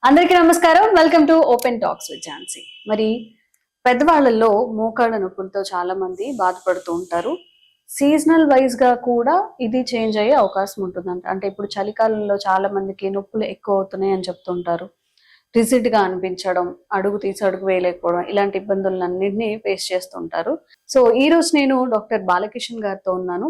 అందరికీ నమస్కారం. Welcome to open talks with Jhansi. మరి పెద్దవాళ్ళల్లో మోకాళ్ళ నొప్పులతో చాలా మంది బాధపడుతూ ఉంటారు. సీజనల్ వైజ్ గా కూడా ఇది చేంజ్ అయ్యే అవకాశం ఉంటుందంట. అంటే ఇప్పుడు చలికాలంలో చాలా మందికి నొప్పులు ఎక్కువ అవుతున్నాయి అని చెప్తుంటారు. రిజిడ్ గా అనిపించడం, అడుగు తీసి అడుగు వేయలేకపోవడం, ఇలాంటి ఇబ్బందులన్నింటినీ ఫేస్ చేస్తుంటారు. సో ఈ రోజు నేను డాక్టర్ బాలకిషన్ గారితో ఉన్నాను.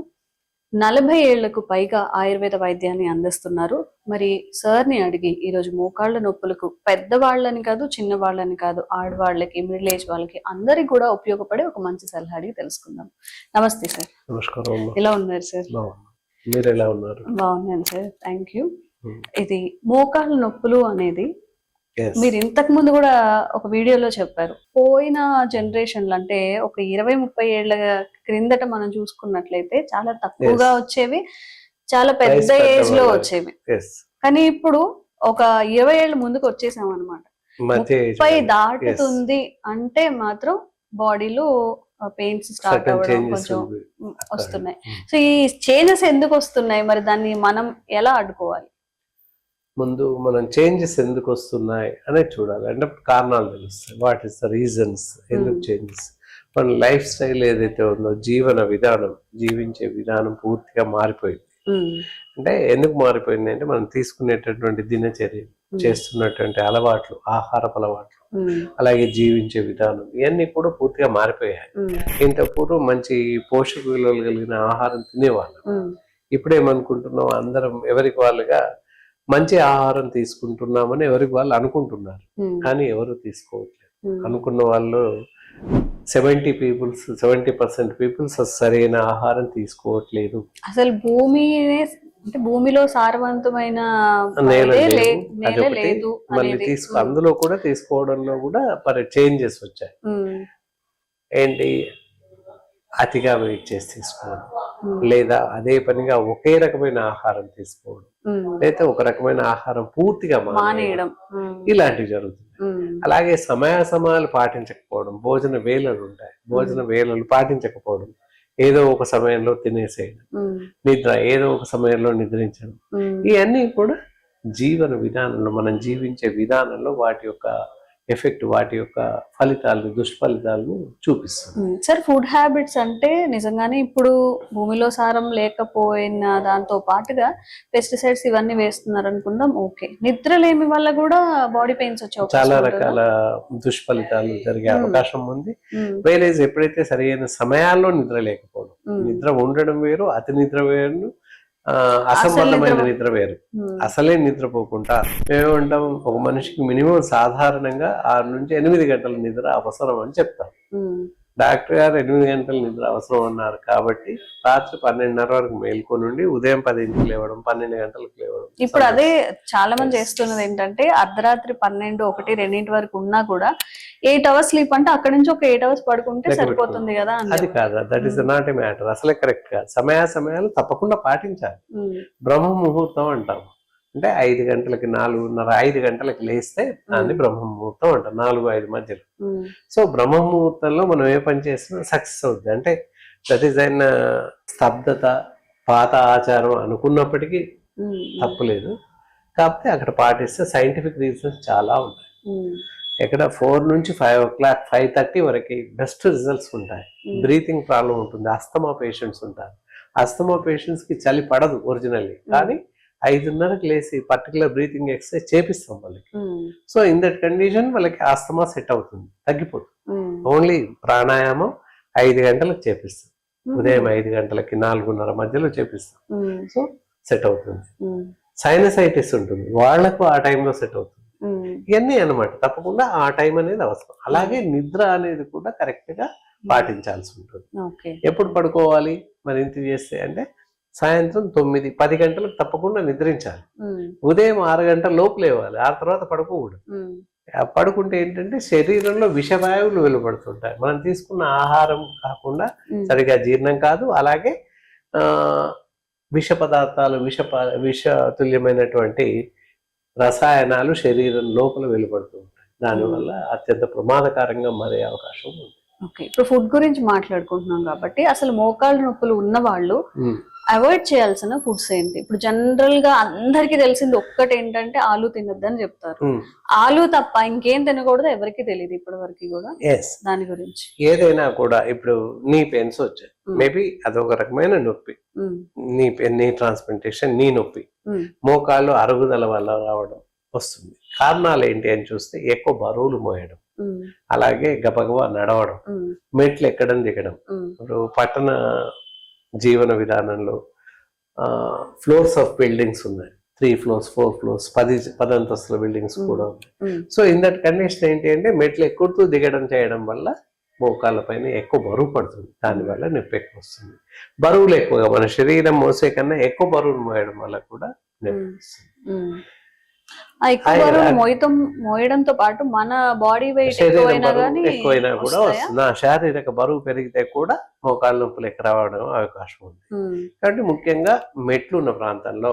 40 ఏళ్లకు పైగా ఆయుర్వేద వైద్యాన్ని అందిస్తున్నారు. మరి సార్ని అడిగి ఈరోజు మోకాళ్ళ నొప్పులకు పెద్దవాళ్ళని కాదు, చిన్నవాళ్ళని కాదు, ఆడవాళ్ళకి, మిడిల్ ఏజ్ వాళ్ళకి అందరికి కూడా ఉపయోగపడే ఒక మంచి సలహా అడిగి తెలుసుకుందాం. నమస్తే సార్. నమస్కారం. ఎలా ఉన్నారు సార్? మీరు ఎలా ఉన్నారు? బాగున్నాను సార్, థ్యాంక్ యూ. ఇది మోకాళ్ళ నొప్పులు అనేది మీరు ఇంతకు ముందు కూడా ఒక వీడియోలో చెప్పారు. పోయిన జనరేషన్లు అంటే ఒక 20-30 ఏళ్ల క్రిందట మనం చూసుకున్నట్లయితే చాలా తక్కువగా వచ్చేవి, చాలా పెద్ద ఏజ్ లో వచ్చేవి. కానీ ఇప్పుడు ఒక 20 ఏళ్ళ ముందుకు వచ్చేసాం అనమాట. 30 దాటుతుంది అంటే మాత్రం బాడీలో పెయిన్స్ స్టార్ట్ అవ్వడం కొంచెం వస్తున్నాయి. సో ఈ చేంజెస్ ఎందుకు వస్తున్నాయి, మరి దాన్ని మనం ఎలా అడ్డుకోవాలి? ముందు మనం చేంజెస్ ఎందుకు వస్తున్నాయి అనేది చూడాలి. అంటే కారణాలు తెలుస్తాయి. వాట్ ఈస్ ద రీజన్స్ ఎందుకు చేంజెస్. మన లైఫ్ స్టైల్ ఏదైతే ఉందో, జీవన విధానం, జీవించే విధానం పూర్తిగా మారిపోయింది. అంటే ఎందుకు మారిపోయింది అంటే మనం తీసుకునేటటువంటి దినచర్య, చేస్తున్నటువంటి అలవాట్లు, ఆహారపు అలవాట్లు, అలాగే జీవించే విధానం, ఇవన్నీ కూడా పూర్తిగా మారిపోయాయి. ఇంత పూర్వం మంచి పోషక విలువలు కలిగిన ఆహారం తినేవాళ్ళం. ఇప్పుడేమనుకుంటున్నాం, అందరం ఎవరికి వాళ్ళుగా మంచి ఆహారం తీసుకుంటున్నామని ఎవరికి వాళ్ళు అనుకుంటున్నారు, కానీ ఎవరు తీసుకోవట్లేదు. అనుకున్న వాళ్ళు 70% పీపుల్స్ సరైన ఆహారం తీసుకోవట్లేదు. అసలు భూమిలో సారవంతమైన నేల లేదు. మళ్ళీ అందులో కూడా తీసుకోవడంలో కూడా చేంజెస్ వచ్చాయి. ఏంటి, అతిగా వెయిట్ చేసి తీసుకోవడం, లేదా అదే పనిగా ఒకే రకమైన ఆహారం తీసుకోవడం, లేదా ఒక రకమైన ఆహారం పూర్తిగా మానేయడం, ఇలాంటివి జరుగుతుంది. అలాగే సమయాలు పాటించకపోవడం, భోజన వేళలు ఉంటాయి, భోజన వేళలు పాటించకపోవడం, ఏదో ఒక సమయంలో తినేసేయడం, నిద్ర ఏదో ఒక సమయంలో నిద్రించడం, ఇవన్నీ కూడా జీవన విధానంలో, మనం జీవించే విధానంలో వాటి యొక్క ఎఫెక్ట్, వాటి యొక్క ఫలితాలు, దుష్ఫలితాలను చూపిస్తుంది. సార్, ఫుడ్ హ్యాబిట్స్ అంటే నిజంగానే ఇప్పుడు భూమిలో సారం లేకపోయిన దాంతో పాటుగా పెస్టిసైడ్స్ ఇవన్నీ వేస్తున్నారు అనుకుందాం, ఓకే. నిద్రలేమి వల్ల కూడా బాడీ పెయిన్స్ వచ్చే చాలా రకాల దుష్ఫలితాలు జరిగే అవకాశం ఉంది. వేరే ఎప్పుడైతే సరైన సమయాల్లో నిద్ర లేకపోవడం, నిద్ర ఉండడం వేరు, అతి నిద్ర వేరు, అసంబద్ధమైన నిద్ర వేరు. అసలే నిద్రపోకుండా మేమేమంటాం, ఒక మనిషికి మినిమం సాధారణంగా 6 నుంచి 8 గంటల నిద్ర అవసరం అని చెప్తాం. డాక్టర్ గారు 8 గంటల నిద్ర అవసరం అన్నారు కాబట్టి రాత్రి 12:30 వరకు మేల్కొని ఉదయం 10కి లేవడం, 12 గంటలకు లేవడం. ఇప్పుడు అదే చాలా మంది చేస్తున్నది ఏంటంటే, అర్ధరాత్రి 12, 1, 2 వరకు ఉన్నా కూడా 8 అవర్స్ స్లీప్ అంటే అక్కడ నుంచి ఒక 8 అవర్స్ పడుకుంటే సరిపోతుంది కదా. అది కాదు, that is not a matter. అసలే కరెక్ట్ కాదు. సమయాలు తప్పకుండా పాటించాలి. బ్రహ్మ ముహూర్తం అంటాం. అంటే 5 గంటలకి, 4:30, 5 గంటలకి లేస్తే దాన్ని బ్రహ్మ ముహూర్తం అంటారు, 4-5 మధ్యలో. సో బ్రహ్మ ముహూర్తంలో మనం ఏ పని చేసినా సక్సెస్ అవుతుంది. అంటే దట్ ఈస్ అయిన స్తబ్దత, పాత ఆచారం అనుకున్నప్పటికీ తప్పులేదు. కాకపోతే అక్కడ పాటిస్తే సైంటిఫిక్ రీజన్స్ చాలా ఉంటాయి. ఇక్కడ 4 నుంచి 5 o'clock, 5:30 వరకు బెస్ట్ రిజల్ట్స్ ఉంటాయి. బ్రీతింగ్ ప్రాబ్లం ఉంటుంది, అస్తమా పేషెంట్స్ ఉంటారు. అస్తమా పేషెంట్స్ కి చలి పడదు ఒరిజినల్లీ, కానీ 5:30కి లేసి పర్టికులర్ బ్రీతింగ్ ఎక్సర్సైజ్ చేపిస్తాం వాళ్ళకి. సో ఇన్ దట్ కండిషన్ వాళ్ళకి ఆస్తమా సెట్ అవుతుంది, తగ్గిపోతుంది. ఓన్లీ ప్రాణాయామం 5 గంటలకు చేపిస్తాం, ఉదయం 5 గంటలకి 4:30 మధ్యలో చేపిస్తాం. సో సెట్ అవుతుంది. సైనసైటిస్ ఉంటుంది, వాళ్లకు ఆ టైంలో సెట్ అవుతుంది. ఇవన్నీ అన్నమాట, తప్పకుండా ఆ టైం అనేది అవసరం. అలాగే నిద్ర అనేది కూడా కరెక్ట్ గా పాటించాల్సి ఉంటుంది. ఎప్పుడు పడుకోవాలి మరి ఇంత చేస్తే అంటే, సాయంత్రం 9-10 గంటలకు తప్పకుండా నిద్రించాలి. ఉదయం 6 గంటల లోపు లేవాలి, ఆ తర్వాత పడుకోకూడదు. పడుకుంటే ఏంటంటే శరీరంలో విషవాయువులు వెలువడుతుంటాయి. మనం తీసుకున్న ఆహారం కాకుండా సరిగా జీర్ణం కాదు, అలాగే విష పదార్థాలు, విషతుల్యమైనటువంటి రసాయనాలు శరీరం లోపల వెలువడుతూ ఉంటాయి. దానివల్ల అత్యంత ప్రమాదకరంగా మారే అవకాశం ఉంది. ఓకే, ఇప్పుడు ఫుడ్ గురించి మాట్లాడుకుంటున్నాం కాబట్టి, అసలు మోకాళ్ళ నొప్పులు ఉన్న వాళ్ళు అవాయిడ్ చేయాల్సిన ఫుడ్స్ ఏంటి? ఇప్పుడు జనరల్ గా అందరికి తెలిసింది ఒక్కటి ఏంటంటే ఆలు తినొద్దని చెప్తారు. ఆలు తప్ప ఇంకేం తినకూడదు ఎవరికి తెలియదు ఇప్పటి వరకు కూడా. దాని గురించి ఏదైనా కూడా ఇప్పుడు నీ పెయిన్స్ వచ్చాయి, మేబీ అదొక రకమైన నొప్పి, నీ ట్రాన్స్ప్లాంటేషన్ నీ నొప్పి, మోకాళ్ళు అరుగుదల వల్ల రావడం వస్తుంది. కారణాలు ఏంటి అని చూస్తే ఎక్కువ బరువులు మోయడం, అలాగే గబగబా నడవడం, మెట్లు ఎక్కడం దిగడం. ఇప్పుడు పట్టణ జీవన విధానంలో ఫ్లోర్స్ ఆఫ్ బిల్డింగ్స్ ఉన్నాయి, 3 floors 4 floors 10 అంతస్తుల బిల్డింగ్స్ కూడా ఉన్నాయి. సో ఇన్ దట్ కండిషన్ ఏంటి అంటే మెట్లు ఎక్కుతూ దిగడం చేయడం వల్ల మోకాళ్ళ పైన ఎక్కువ బరువు పడుతుంది, దానివల్ల నొప్పి ఎక్కువ వస్తుంది. బరువులు ఎక్కువగా మన శరీరం మోసే కన్నా ఎక్కువ బరువులు మోయడం వల్ల కూడా నొప్పి వస్తుంది. ఎక్కువ బరువు మోయడంతో పాటు మన బాడీ వెయిట్ ఎక్కువైనా కూడా వస్తుంది. శారీరక బరువు పెరిగితే కూడా మోకాళ్ళ నొప్పులు ఎక్కువ రావడం అవకాశం ఉంది. కాబట్టి ముఖ్యంగా మెట్లు ఉన్న ప్రాంతంలో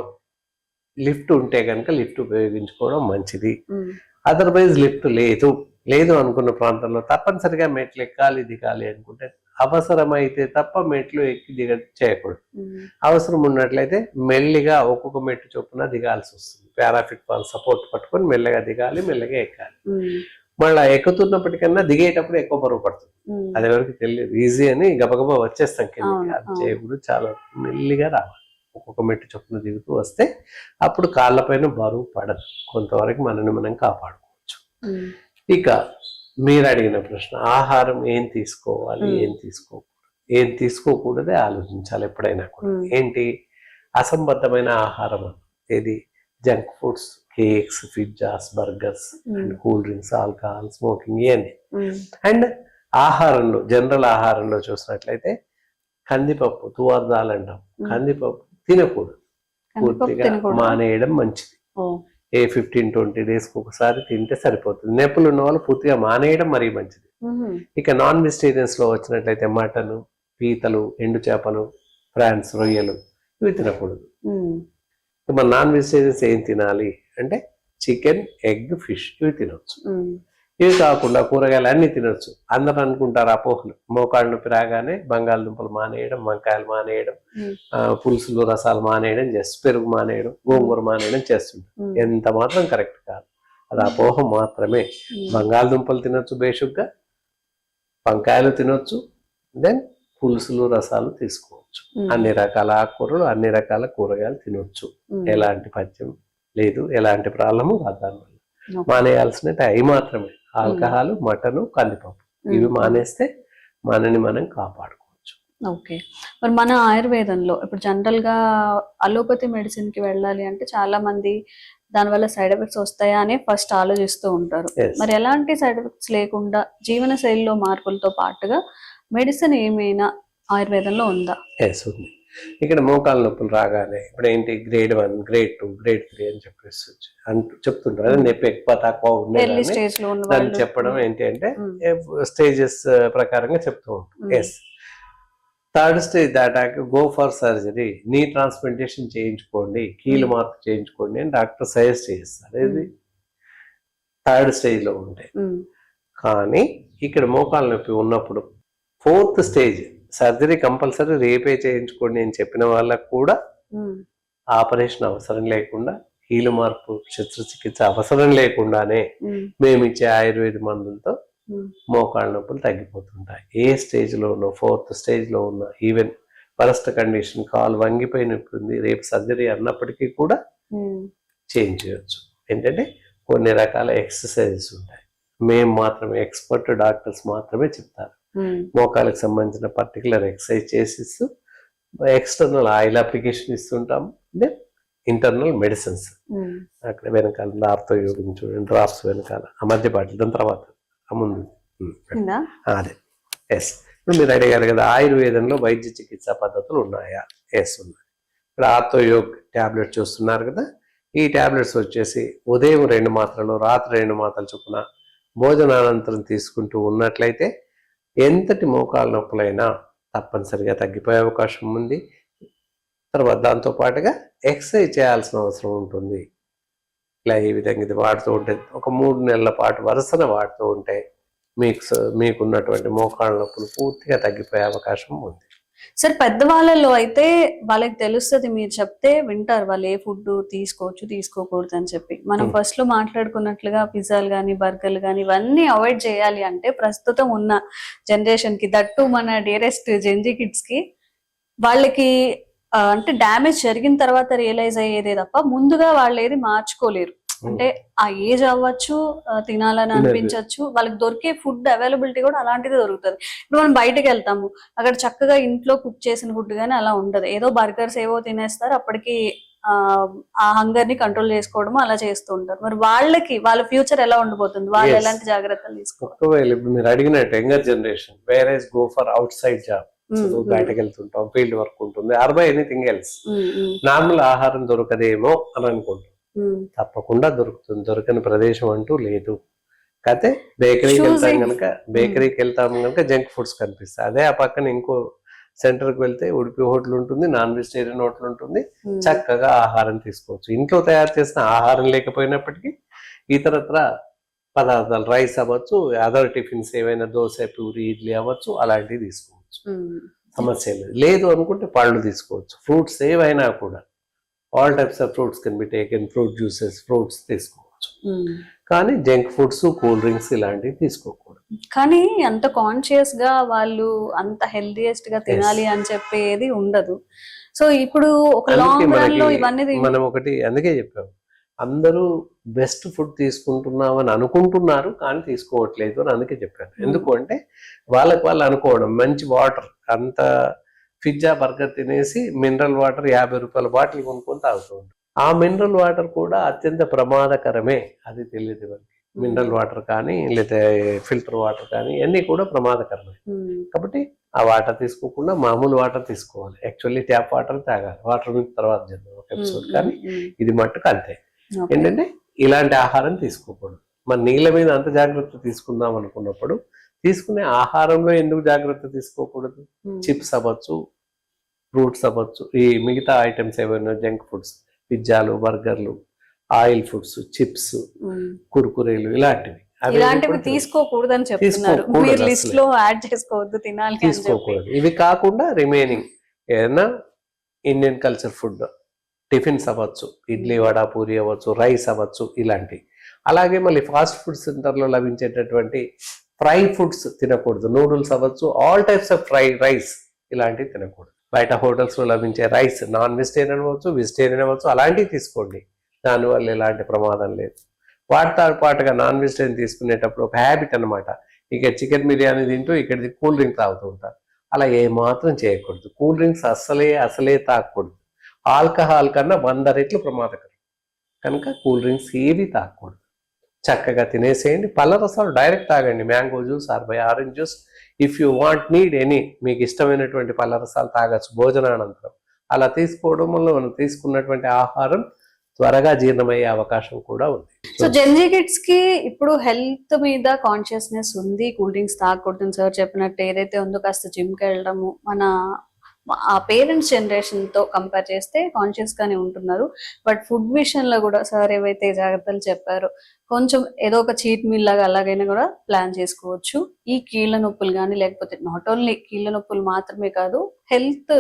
లిఫ్ట్ ఉంటే కనుక లిఫ్ట్ ఉపయోగించుకోవడం మంచిది. అదర్వైజ్ లిఫ్ట్ లేదు అనుకున్న ప్రాంతంలో తప్పనిసరిగా మెట్లు ఎక్కాలి దిగాలి అనుకుంటే అవసరమైతే తప్ప మెట్లు ఎక్కి చేయకూడదు. అవసరం ఉన్నట్లయితే మెల్లిగా ఒక్కొక్క మెట్టు చొప్పున దిగాల్సి వస్తుంది. పారాఫిట్ వాల్ సపోర్ట్ పట్టుకొని మెల్లగా దిగాలి, మెల్లగా ఎక్కాలి. మళ్ళీ ఎక్కుతున్నప్పటికన్నా దిగేటప్పుడు ఎక్కువ బరువు పడుతుంది, అది ఎవరికి తెలియదు. ఈజీ అని గబగబా వచ్చేస్తాం కిందకి, అది చేయకూడదు. చాలా మెల్లిగా రావాలి, ఒక్కొక్క మెట్టు చొప్పున దిగుతూ వస్తే అప్పుడు కాళ్ళపైన బరువు పడదు, కొంతవరకు మనని మనం కాపాడుకోవచ్చు. ఇక మీరు అడిగిన ప్రశ్న, ఆహారం ఏం తీసుకోవాలి ఏం తీసుకోకూడదే ఆలోచించాలి ఎప్పుడైనా కూడా. ఏంటి అసంబద్ధమైన ఆహారం, ఏది junk foods, cakes, pizzas, burgers and cool drinks, alcohol, smoking, ఇవన్నీ. అండ్ ఆహారంలో జనరల్ ఆహారంలో చూసినట్లయితే కందిపప్పు, తువర్ దాల్ అంటాం, కందిపప్పు తినకూడదు, పూర్తిగా మానేయడం మంచిది. 15-20 daysకి ఒకసారి తింటే సరిపోతుంది. నొప్పులు ఉన్న వాళ్ళు పూర్తిగా మానేయడం మరీ మంచిది. ఇక నాన్ వెజిటేరియన్స్ లో వచ్చినట్లయితే మటన్, పీతలు, ఎండు చేపలు, ఫ్రాన్స్, రొయ్యలు ఇవి తినకూడదు. మన నాన్ వెజిటేరియన్స్ ఏం తినాలి అంటే చికెన్, ఎగ్, ఫిష్ ఇవి తినొచ్చు. ఇవి కాకుండా కూరగాయలు అన్ని తినొచ్చు. అందరూ అనుకుంటారు అపోహలు, మోకాళ్ళ నొప్పి రాగానే బంగాళదుంపలు మానేయడం, వంకాయలు మానేయడం, పులుసులు రసాలు మానేయడం, పెరుగు మానేయడం, గోంగూర మానేయడం చేస్తుంటారు. ఎంత మాత్రం కరెక్ట్ కాదు, అది అపోహ మాత్రమే. బంగాళదుంపలు తినొచ్చు బేషుగ్గా, వంకాయలు తినొచ్చు, దెన్ పులుసులు రసాలు తీసుకోవచ్చు. అన్ని రకాల ఆకుకూరలు, అన్ని రకాల కూరగాయలు తినొచ్చు. ఎలాంటి పథ్యం లేదు, ఎలాంటి ప్రాబ్లము కాదు. దానివల్ల మానేయాల్సిన అవి మాత్రమే, ఆల్కహాల్, మటను, కందిపప్పు ఇవి మానేస్తే మనని మనం కాపాడుకోవచ్చు. ఓకే, మరి మన ఆయుర్వేదంలో ఇప్పుడు జనరల్ గా అలోపతి మెడిసిన్ కి వెళ్ళాలి అంటే చాలా మంది దానివల్ల సైడ్ ఎఫెక్ట్స్ వస్తాయా అని ఫస్ట్ ఆలోచిస్తూ ఉంటారు. మరి ఎలాంటి సైడ్ ఎఫెక్ట్స్ లేకుండా జీవన శైలిలో మార్పులతో పాటుగా మెడిసిన్ ఏమైనా ఆయుర్వేదంలో ఉందా? ఉంది. ఇక్కడ మోకాళ్ళ నొప్పులు రాగానే ఇప్పుడు ఏంటి గ్రేడ్ 1, గ్రేడ్ 2, గ్రేడ్ 3 అని చెప్పేసి చెప్తుంటారు. నొప్పి ఎక్కువ తక్కువ దాన్ని చెప్పడం ఏంటి అంటే స్టేజెస్ ప్రకారంగా చెప్తూ ఉంటాం. ఎస్, 3rd స్టేజ్ దాటాక గో ఫర్ సర్జరీ, నీ ట్రాన్స్ప్లాంటేషన్ చేయించుకోండి, కీలు మార్పు చేయించుకోండి అని డాక్టర్ సజెస్ట్ చేస్తారు. ఇది 3rd స్టేజ్ లో ఉంటాయి. కానీ ఇక్కడ మోకాళ్ళ నొప్పి ఉన్నప్పుడు 4th స్టేజ్ సర్జరీ కంపల్సరీ రేపే చేయించుకోండి అని చెప్పిన వాళ్ళకు కూడా ఆపరేషన్ అవసరం లేకుండా, కీలు మార్పు శస్త్రచికిత్స అవసరం లేకుండానే మేమిచ్చే ఆయుర్వేద మందులతో మోకాళ్ళ నొప్పులు తగ్గిపోతుంటాయి. ఏ స్టేజ్ లో ఉన్నా, 4th స్టేజ్ లో ఉన్నా, ఈవెన్ వరస్ట్ కండిషన్, కాలు వంగిపోయి నొప్పి ఉంది, రేపు సర్జరీ అన్నప్పటికీ కూడా చేంజ్ చేయొచ్చు. ఏంటంటే కొన్ని రకాల ఎక్సర్సైజెస్ ఉంటాయి, మేము మాత్రమే ఎక్స్పర్ట్ డాక్టర్స్ మాత్రమే చెప్తారు. మోకాలకు సంబంధించిన పర్టికులర్ ఎక్సర్సైజ్ చేసిస్తూ ఎక్స్టర్నల్ ఆయిల్ అప్లికేషన్ ఇస్తుంటాము. దెన్ ఇంటర్నల్ మెడిసిన్స్ అక్కడ వెనకాల ఆర్తో యోగం చూడండి, డ్రాప్స్ వెనకాల ఆ మధ్య పాటలు, దాని తర్వాత ముందు అదే. ఎస్, ఇప్పుడు మీరు అడిగారు కదా ఆయుర్వేదంలో వైద్య చికిత్సా పద్ధతులు ఉన్నాయా? ఎస్, ఉన్నాయి. ఇక్కడ ఆర్తో యోగ్ ట్యాబ్లెట్ చూస్తున్నారు కదా, ఈ ట్యాబ్లెట్స్ వచ్చేసి ఉదయం 2 మాత్రలు, రాత్రి 2 మాత్రలు చొప్పున భోజనానంతరం తీసుకుంటూ ఉన్నట్లయితే ఎంతటి మోకాళ్ళ నొప్పులైనా తప్పనిసరిగా తగ్గిపోయే అవకాశం ఉంది. తర్వాత దాంతో పాటుగా ఎక్సర్సైజ్ చేయాల్సిన అవసరం ఉంటుంది. ఇలా ఈ విధంగా ఇది వాడుతూ ఉంటే ఒక 3 నెలల పాటు వరుసన వాడుతూ ఉంటే మీకున్నటువంటి మోకాళ్ళ నొప్పులు పూర్తిగా తగ్గిపోయే అవకాశం ఉంది. సార్ పెద్దవాళ్ళలో అయితే వాళ్ళకి తెలుస్తుంది, మీరు చెప్తే వింటారు వాళ్ళు ఏ ఫుడ్ తీసుకోవచ్చు తీసుకోకూడదు అని చెప్పి. మనం ఫస్ట్ లో మాట్లాడుకున్నట్లుగా పిజ్జాలు కానీ బర్గర్లు కానీ ఇవన్నీ అవాయిడ్ చేయాలి అంటే ప్రస్తుతం ఉన్న జనరేషన్ కి, దట్టు మన డియరెస్ట్ జెన్జీ కిడ్స్ కి, వాళ్ళకి అంటే డ్యామేజ్ జరిగిన తర్వాత రియలైజ్ అయ్యేదే తప్ప ముందుగా వాళ్ళు ఏది మార్చుకోలేరు. అంటే ఆ ఏజ్ అవ్వచ్చు, తినాలని అనిపించవచ్చు, వాళ్ళకి దొరికే ఫుడ్ అవైలబిలిటీ కూడా అలాంటిది దొరుకుతుంది. ఇప్పుడు మనం బయటకు వెళ్తాము, అక్కడ చక్కగా ఇంట్లో కుక్ చేసిన ఫుడ్ కానీ అలా ఉండదు. ఏదో బర్గర్స్ ఏవో తినేస్తారు, అప్పటికి ఆ హంగర్ ని కంట్రోల్ చేసుకోవడం అలా చేస్తూ ఉంటారు. మరి వాళ్ళకి వాళ్ళ ఫ్యూచర్ ఎలా ఉండిపోతుంది, వాళ్ళు ఎలాంటి జాగ్రత్తలు తీసుకోవాలి? ఒకవేళ ఇప్పుడు మీరు అడిగినట్టు younger generation whereas go for out side job, బయటకు వెళ్తుంటాం, ఫీల్డ్ వర్క్ ఉంటుంది, ఆర్ ఎనీథింగ్ ఎల్స్, నార్మల్ ఆహారం దొరకదేమో అని అనుకుంటాం. తప్పకుండా దొరుకుతుంది, దొరకని ప్రదేశం అంటూ లేదు. అయితే బేకరీకి వెళ్తాం కనుక జంక్ ఫుడ్స్ కనిపిస్తాయి. అదే ఆ పక్కన ఇంకో సెంటర్ కి వెళ్తే ఉడిపి హోటల్ ఉంటుంది, నాన్ వెజిటేరియన్ హోటల్ ఉంటుంది, చక్కగా ఆహారం తీసుకోవచ్చు. ఇంట్లో తయారు చేసిన ఆహారం లేకపోయినప్పటికీ ఇతరత్ర పదార్థాలు, రైస్ అవ్వచ్చు, అదర్ టిఫిన్స్ ఏవైనా దోశ, పూరి, ఇడ్లీ అవ్వచ్చు, అలాంటివి తీసుకోవచ్చు. సమస్య లేదు అనుకుంటే పళ్ళు తీసుకోవచ్చు. ఫ్రూట్స్ ఏవైనా కూడా all types of fruits can be taken, fruit juices, fruits తీసుకోవచ్చు. కానీ జంక్ ఫుడ్స్, కూల్ డ్రింక్స్ ఇలాంటివి తీసుకోకూడదు. కానీ అంత కాన్షియస్ గా వాళ్ళు అంత హెల్దీయెస్ట్ గా తినాలి అని చెప్పేది ఉండదు. సో ఇప్పుడు ఒక లాంగ్ రన్ లో ఇవన్నీ మనం ఒకటి అందుకే చెప్పాము, అందరూ బెస్ట్ ఫుడ్ తీసుకుంటున్నామని అనుకుంటున్నారు కానీ తీసుకోవట్లేదు అని అందుకే చెప్పాను. ఎందుకు అంటే వాళ్ళకి వాళ్ళు అనుకోవడం, మంచి వాటర్, అంత పిజ్జా బర్గర్ తినేసి మినరల్ వాటర్ 50 రూపాయల బాటిల్ కొనుక్కొని తాగుతూ ఉంటారు. ఆ మినరల్ వాటర్ కూడా అత్యంత ప్రమాదకరమే, అది తెలియదు వాళ్ళకి. మినరల్ వాటర్ కానీ లేదా ఫిల్టర్ వాటర్ కానీ అన్ని కూడా ప్రమాదకరమే. కాబట్టి ఆ వాటర్ తీసుకోకుండా మామూలు వాటర్ తీసుకోవాలి. యాక్చువల్లీ ట్యాప్ వాటర్ తాగాలి, వాటర్ మీద తర్వాత చేద్దాం ఒక ఎపిసోడ్. కానీ ఇది మట్టుకు అంతే, ఏంటంటే ఇలాంటి ఆహారం తీసుకోకూడదు. మన నీళ్ళ మీద అంత జాగ్రత్త తీసుకుందాం అనుకున్నప్పుడు తీసుకునే ఆహారంలో ఎందుకు జాగ్రత్త తీసుకోకూడదు? చిప్స్ అవ్వచ్చు, ఫ్రూట్స్ అవ్వచ్చు, ఈ మిగతా ఐటమ్స్ ఏవైనా జంక్ ఫుడ్స్, పిజ్జాలు, బర్గర్లు, ఆయిల్ ఫుడ్స్, చిప్స్, కుర్కురేలు ఇలాంటివి తీసుకోకూడదు అని చెప్తున్నారు. మీరు లిస్ట్ లో యాడ్ చేసుకోవద్దు, తినాలి తీసుకోకూడదు. ఇవి కాకుండా రిమైనింగ్ ఏదైనా ఇండియన్ కల్చర్ ఫుడ్, టిఫిన్స్ అవ్వచ్చు, ఇడ్లీ, వడ, పూరి అవ్వచ్చు, రైస్ అవ్వచ్చు, ఇలాంటివి. అలాగే మళ్ళీ ఫాస్ట్ ఫుడ్ సెంటర్లో లభించేటటువంటి ఫ్రై ఫుడ్స్ తినకూడదు. నూడిల్స్ అవ్వచ్చు, ఆల్ టైప్స్ ఆఫ్ రైస్ ఇలాంటివి తినకూడదు. బయట హోటల్స్ లో లభించే రైస్, నాన్ వెజిటేరియన్ అవ్వచ్చు, వెజిటేరియన్ అవ్వచ్చు, అలాంటివి తీసుకోండి, దానివల్ల ఎలాంటి ప్రమాదం లేదు. వాటితో పాటుగా నాన్ వెజిటేరియన్ తీసుకునేటప్పుడు ఒక హ్యాబిట్ అనమాట, ఇక్కడ చికెన్ బిర్యానీ తింటూ ఇక్కడ కూల్ డ్రింక్ తాగుతూ ఉంటారు. అలా ఏమాత్రం చేయకూడదు. కూల్ డ్రింక్స్ అసలే తాగకూడదు. ఆల్కహాల్ కన్నా 100 రెట్లు ప్రమాదకరం కనుక కూల్ డ్రింక్స్ ఏవి తాగకూడదు. చక్కగా తినేసేయండి. పళ్ళ రసాలు డైరెక్ట్ తాగండి, mango juice, orange juice. If you want need any, మీకు ఇష్టమైనటువంటి పళ్ళ రసాలు తాగొచ్చు భోజనానంతరం. అలా తీసుకోవడం వల్ల మనం తీసుకున్నటువంటి ఆహారం త్వరగా జీర్ణమయ్యే అవకాశం కూడా ఉంది. సో జెన్జీ కిడ్స్ కి ఇప్పుడు హెల్త్ మీద కాన్షియస్నెస్ ఉంది, కూల్ డ్రింక్స్ తాగకూడదు సార్ చెప్పినట్టు ఏదైతే ఉందో, కాస్త జిమ్ కి వెళ్ళడము, మన ఆ పేరెంట్స్ జనరేషన్ తో కంపేర్ చేస్తే కాన్షియస్ గానే ఉంటున్నారు. బట్ ఫుడ్ విషయంలో కూడా సార్ ఏవైతే జాగ్రత్తలు చెప్పారో, కొంచెం ఏదో ఒక చీట్ మీల్ లాగా అలాగైనా కూడా ప్లాన్ చేసుకోవచ్చు. ఈ కీళ్ళ నొప్పులు కానీ, లేకపోతే నాట్ ఓన్లీ కీళ్ళ నొప్పులు మాత్రమే కాదు, హెల్త్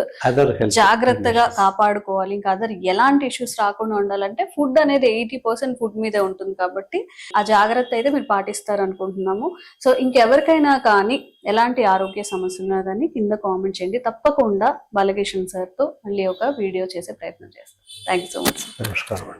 జాగ్రత్తగా కాపాడుకోవాలి. ఇంకా అదర్ ఎలాంటి ఇష్యూస్ రాకుండా ఉండాలంటే ఫుడ్ అనేది 80% ఫుడ్ మీదే ఉంటుంది. కాబట్టి ఆ జాగ్రత్త అయితే మీరు పాటిస్తారు అనుకుంటున్నాము. సో ఇంకెవరికైనా కానీ ఎలాంటి ఆరోగ్య సమస్య ఉన్నదని కింద కామెంట్ చేయండి. తప్పకుండా బాలకిషన్ సార్ తో మళ్ళీ ఒక వీడియో చేసే ప్రయత్నం చేస్తాం. Thank you so much. నమస్కారం.